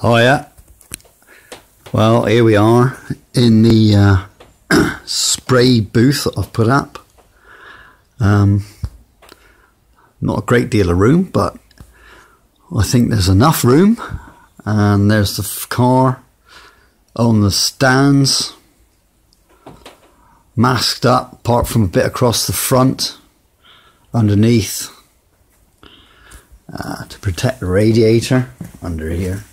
Oh yeah. Well, here we are in the spray booth that I've put up. Not a great deal of room, but I think there's enough room. And there's the car on the stands, masked up apart from a bit across the front, underneath, to protect the radiator under here.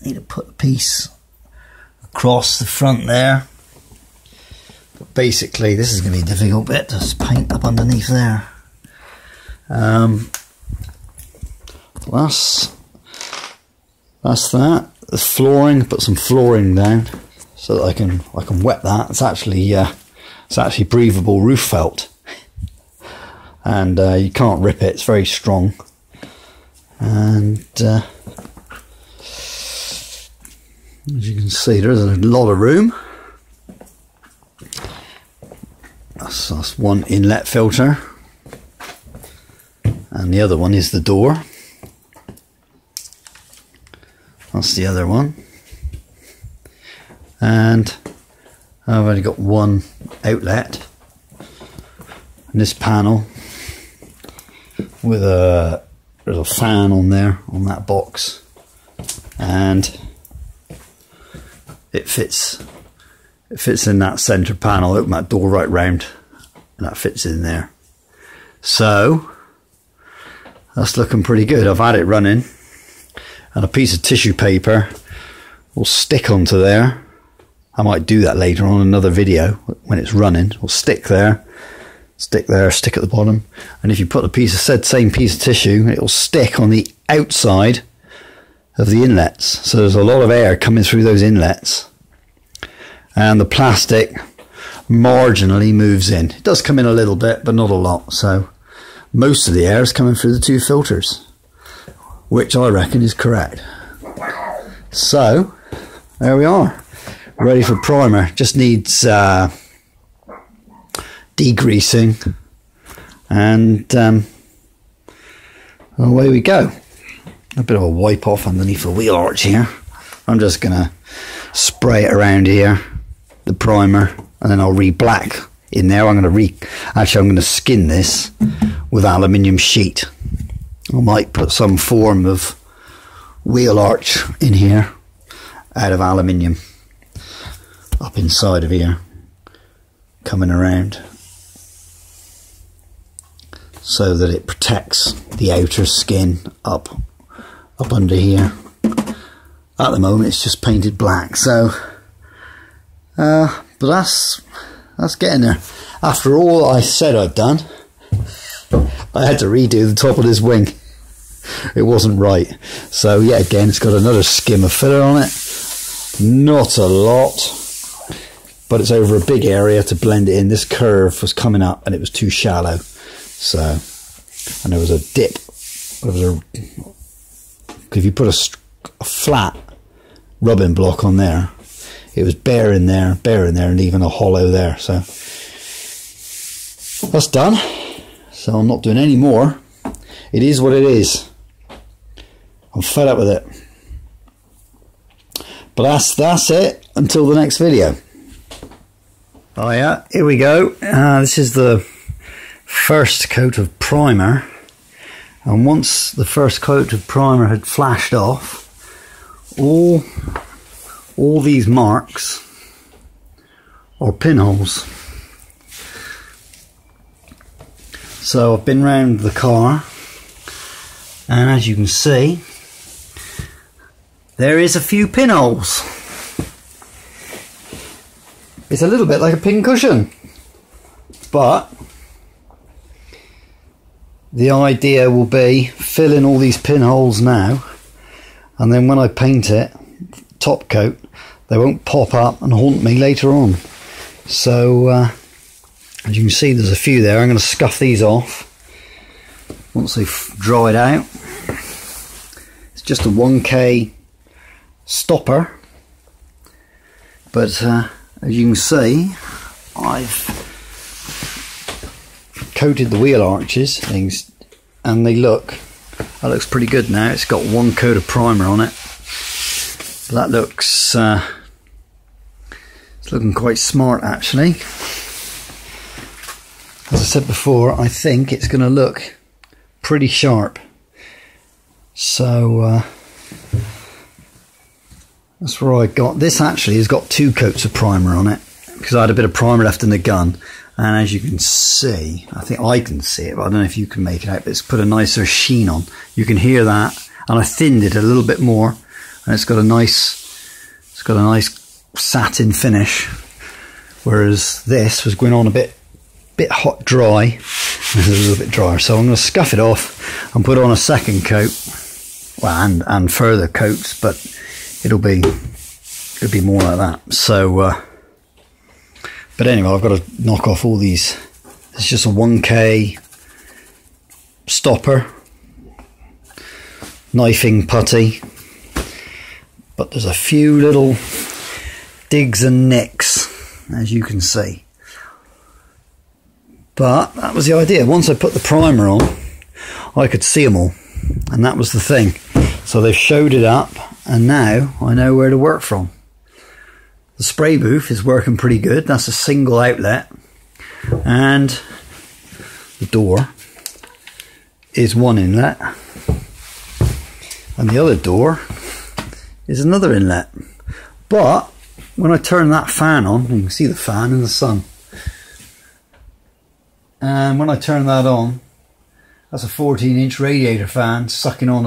I need to put a piece across the front there, but basically this is going to be a difficult bit to paint up underneath there. That's that. The flooring, put some flooring down so that I can wet that. It's actually breathable roof felt, and you can't rip it. It's very strong, and as you can see, there's a lot of room. That's one inlet filter, and the other one is the door. That's the other one, and I've only got one outlet in this panel with there's a fan on there on that box, and it fits in that center panel. Open that door right round and that fits in there, so that's looking pretty good. I've had it running, and a piece of tissue paper will stick onto there. I might do that later on in another video when it's running. We'll stick there, stick at the bottom, and if you put the same piece of tissue, it will stick on the outside of the inlets. So there's a lot of air coming through those inlets, and the plastic marginally moves in. It does come in a little bit, but not a lot. So most of the air is coming through the two filters, which I reckon is correct. So there we are, ready for primer. Just needs degreasing, and away we go. A bit of a wipe off underneath the wheel arch here. I'm just gonna spray it around here, the primer, and then I'll re-black in there. I'm gonna skin this with aluminium sheet. I might put some form of wheel arch in here out of aluminium up inside of here, coming around, so that it protects the outer skin up under here. At the moment it's just painted black, so but that's getting there. After all I said I'd done, I had to redo the top of this wing. It wasn't right. So yet again, it's got another skim of filler on it. Not a lot, but it's over a big area to blend it in. This curve was coming up and it was too shallow. So, and there was a dip. If you put a flat rubbing block on there, it was bare in there, and even a hollow there. So that's done. So I'm not doing any more. It is what it is. I'm fed up with it. But that's it until the next video. Oh yeah, here we go. This is the first coat of primer. And once the first coat of primer had flashed off, all these marks are pinholes. So I've been round the car, and as you can see, there is a few pinholes. It's a little bit like a pin cushion, but the idea will be fill in all these pinholes now, and then when I paint it top coat, they won't pop up and haunt me later on. So as you can see, there's a few there. I'm going to scuff these off once they've dried out. It's just a 1K stopper, but as you can see, I've coated the wheel arches things, and they look That looks pretty good now. It's got one coat of primer on it. That looks it's looking quite smart actually. As I said before, I think it's going to look pretty sharp. So that's where I got this. Actually has got 2 coats of primer on it because I had a bit of primer left in the gun, and as you can see, I think I can see it, but I don't know if you can make it out, but it's put a nicer sheen on. You can hear that, and I thinned it a little bit more, and it's got a nice satin finish, whereas this was going on a bit hot dry. This is a little bit drier, so I'm going to scuff it off and put on a second coat, well, and further coats, but it'll be more like that. So but anyway, I've got to knock off all these. It's just a 1K stopper, knifing putty, but there's a few little digs and nicks, as you can see. But that was the idea. Once I put the primer on, I could see them all, and that was the thing. So they've showed it up, and now I know where to work from. The spray booth is working pretty good. That's a single outlet, and the door is one inlet, and the other door is another inlet. But when I turn that fan on, you can see the fan in the sun, and when I turn that on, that's a 14-inch radiator fan sucking on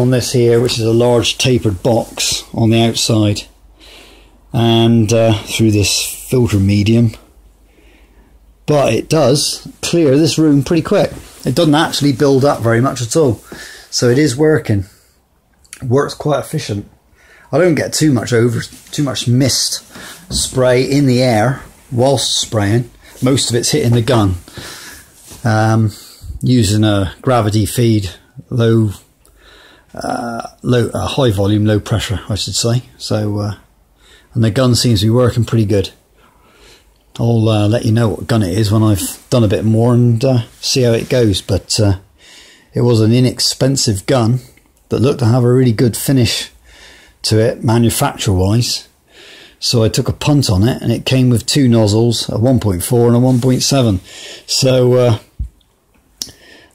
this here, which is a large tapered box on the outside, and through this filter medium. But it does clear this room pretty quick. It doesn't actually build up very much at all, so it is working. It works quite efficient. I don't get too much mist spray in the air whilst spraying. Most of it's hitting the gun, using a gravity feed, high volume, low pressure, I should say. So, and the gun seems to be working pretty good. I'll let you know what gun it is when I've done a bit more and see how it goes. But it was an inexpensive gun that looked to have a really good finish to it, manufacture-wise. So I took a punt on it, and it came with 2 nozzles, a 1.4 and a 1.7. So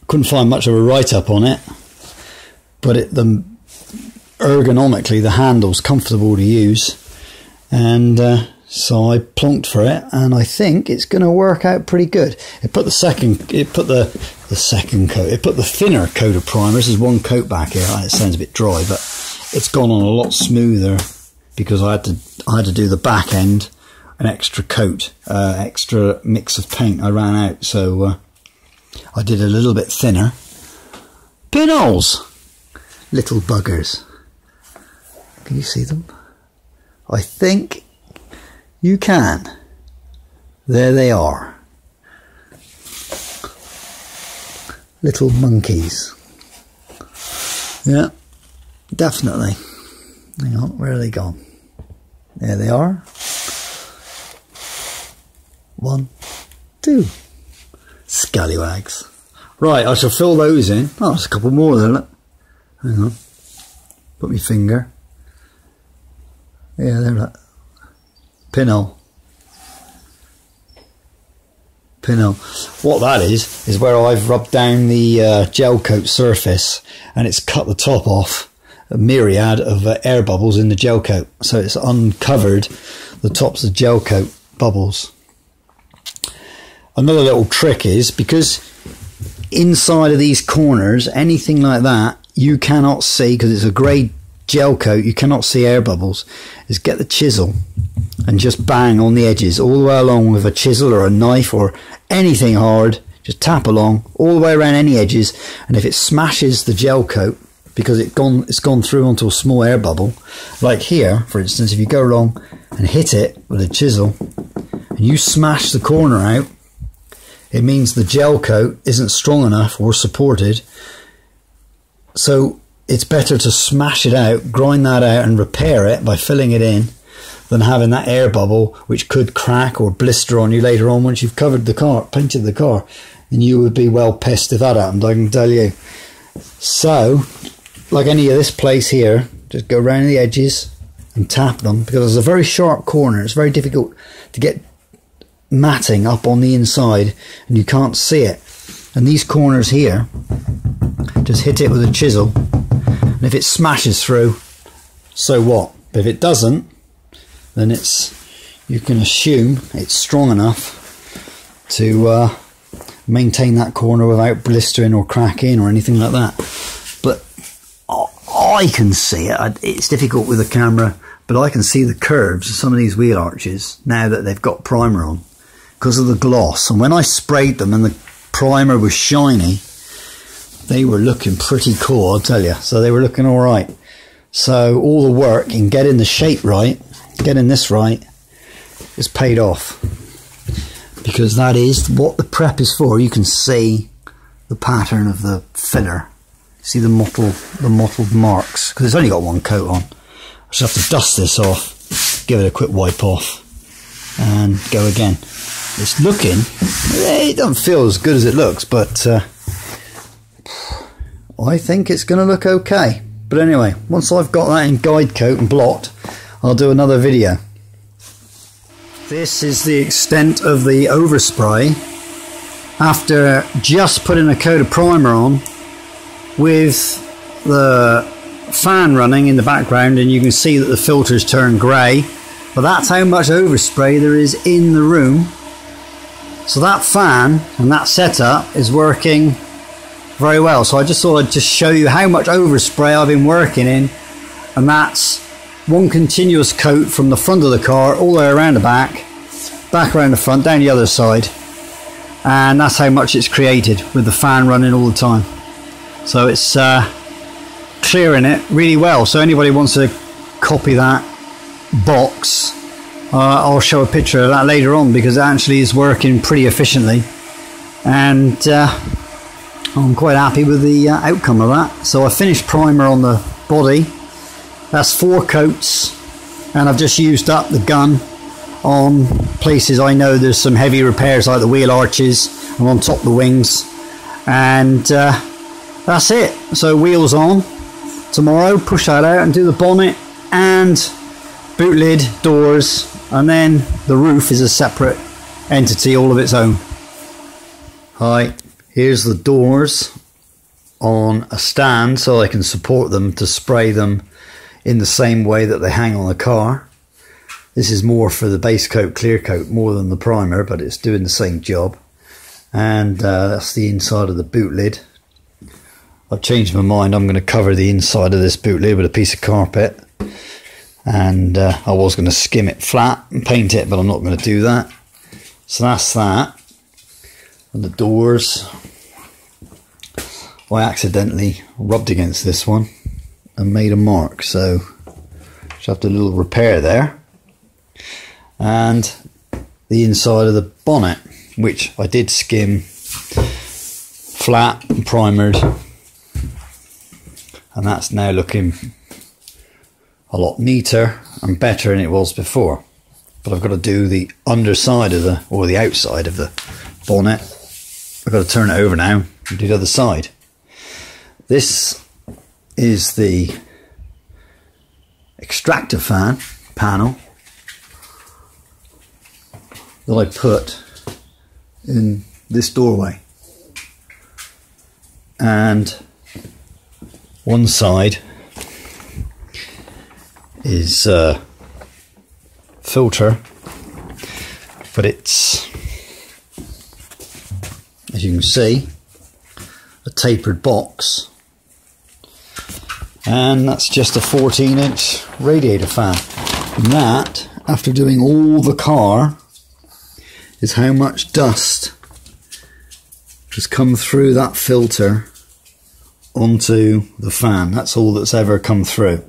couldn't find much of a write-up on it. But ergonomically, the handle's comfortable to use, and so I plonked for it, and I think it's going to work out pretty good. It put the thinner coat of primer. This is 1 coat back here. It sounds a bit dry, but it's gone on a lot smoother because I had to do the back end, an extra coat, extra mix of paint. I ran out, so I did a little bit thinner. Pinholes. Little buggers. Can you see them? I think you can. There they are. Little monkeys. Yeah, definitely. Hang on, where are they gone? There they are. 1, 2. Scallywags. Right, I shall fill those in. Oh, there's a couple more there, look. Hang on. Put my finger. Yeah, there, look. Pinhole. Pinhole. What that is where I've rubbed down the gel coat surface, and it's cut the top off. A myriad of air bubbles in the gel coat, so it's uncovered the tops of gel coat bubbles. Another little trick is, because inside of these corners, anything like that, you cannot see, because it's a grey gel coat, you cannot see air bubbles, is get the chisel and just bang on the edges all the way along with a chisel or a knife or anything hard. Just tap along all the way around any edges, and if it smashes the gel coat, because it's gone through onto a small air bubble, like here for instance, if you go along and hit it with a chisel and you smash the corner out, it means the gel coat isn't strong enough or supported. So it's better to smash it out, grind that out and repair it by filling it in, than having that air bubble which could crack or blister on you later on once you've covered the car, painted the car. and you would be well pissed if that happened, I can tell you. So, like any of this place here, just go around the edges and tap them, because there's a very sharp corner. It's very difficult to get matting up on the inside and you can't see it. And these corners here, just hit it with a chisel, and if it smashes through, so what? But if it doesn't, then you can assume it's strong enough to maintain that corner without blistering or cracking or anything like that. But I can see it. It's difficult with the camera, but I can see the curves of some of these wheel arches now that they've got primer on, because of the gloss. And when I sprayed them and the primer was shiny, they were looking pretty cool, I'll tell you. So they were looking all right. So all the work in getting the shape right, getting this right, is paid off, because that is what the prep is for. You can see the pattern of the filler. See the mottled marks, because it's only got one coat on. I just have to dust this off, give it a quick wipe off, and go again. It's looking, it doesn't feel as good as it looks, but I think it's going to look okay. But anyway, once I've got that in guide coat and blocked, I'll do another video. This is the extent of the overspray after just putting a coat of primer on with the fan running in the background, and you can see that the filters turn grey. But that's how much overspray there is in the room. So that fan and that setup is working very well. So I just thought I'd just show you how much overspray I've been working in, and that's one continuous coat from the front of the car all the way around the back around the front, down the other side, and that's how much it's created with the fan running all the time. So it's clearing it really well. So anybody wants to copy that box, I'll show a picture of that later on, because it actually is working pretty efficiently, and I'm quite happy with the outcome of that. So I finished primer on the body. That's 4 coats, and I've just used up the gun on places I know there's some heavy repairs, like the wheel arches and on top of the wings, and that's it. So wheels on tomorrow, push that out and do the bonnet and boot lid, doors, and then the roof is a separate entity all of its own. Hi, here's the doors on a stand so I can support them to spray them in the same way that they hang on the car. This is more for the base coat, clear coat, more than the primer, but it's doing the same job. And that's the inside of the boot lid. I've changed my mind. I'm going to cover the inside of this boot lid with a piece of carpet. And I was going to skim it flat and paint it, but I'm not going to do that. So that's that. And the doors, I accidentally rubbed against this one and made a mark, so just have to do a little repair there. And the inside of the bonnet, which I did skim flat and primered, and that's now looking a lot neater and better than it was before. But I've got to do the underside of the, or the outside of the bonnet. I've got to turn it over now and do the other side. This is the extractor fan panel that I put in this doorway, and one side is filter, but it's, as you can see, a tapered box, and that's just a 14-inch radiator fan. And that, after doing all the car, is how much dust has come through that filter onto the fan. That's all that's ever come through,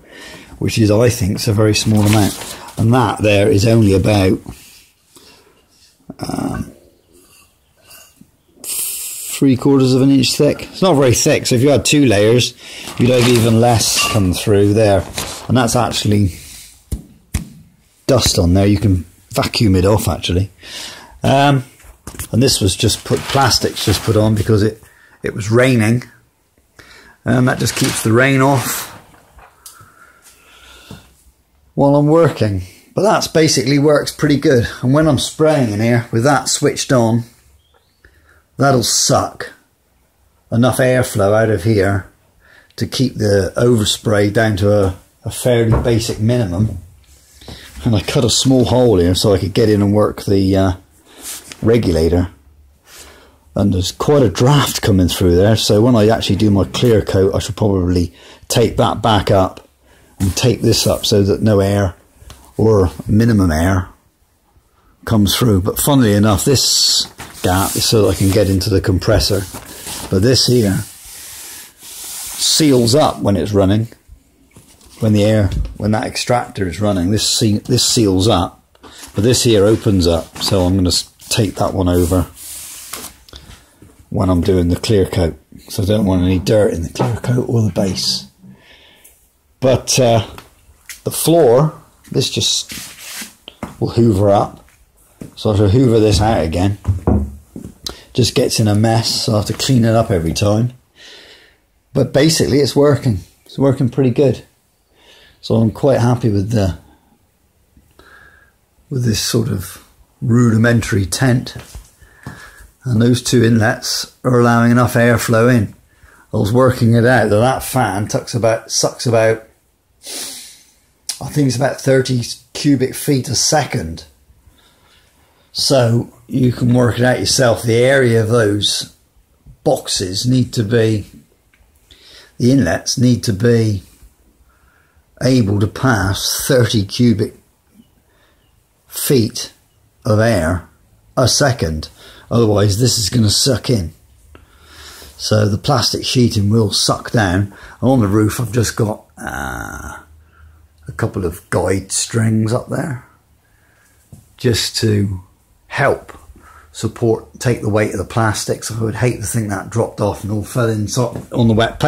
which is, I think, a very small amount. And that there is only about 3/4 of an inch thick. It's not very thick, so if you had 2 layers, you'd have even less come through there. And that's actually dust on there. You can vacuum it off, actually. And this was just plastics just put on because it was raining, and that just keeps the rain off while I'm working. But that's basically works pretty good. And when I'm spraying in here with that switched on, that'll suck enough airflow out of here to keep the overspray down to a fairly basic minimum. And I cut a small hole here so I could get in and work the regulator. And there's quite a draft coming through there, so when I actually do my clear coat, I should probably tape that back up and tape this up so that no air or minimum air comes through. But funnily enough, this gap is so that I can get into the compressor, but this here seals up when it's running. When that extractor is running, this seals up, but this here opens up, so I'm going to tape that one over when I'm doing the clear coat, so I don't want any dirt in the clear coat or the base. But the floor, this just will hoover up, so I have to hoover this out again. Just gets in a mess, so I have to clean it up every time. But basically it's working pretty good. So I'm quite happy with this sort of rudimentary tent. And those two inlets are allowing enough airflow in. I was working it out that fan sucks about, I think it's about 30 cubic feet a second. So you can work it out yourself. The area of those boxes need to be, the inlets need to be able to pass 30 cubic feet of air a second. Otherwise this is going to suck in. So the plastic sheeting will suck down. On the roof I've just got a couple of guide strings up there just to help take the weight of the plastics. I would hate to think that dropped off and all fell in on the wet paint.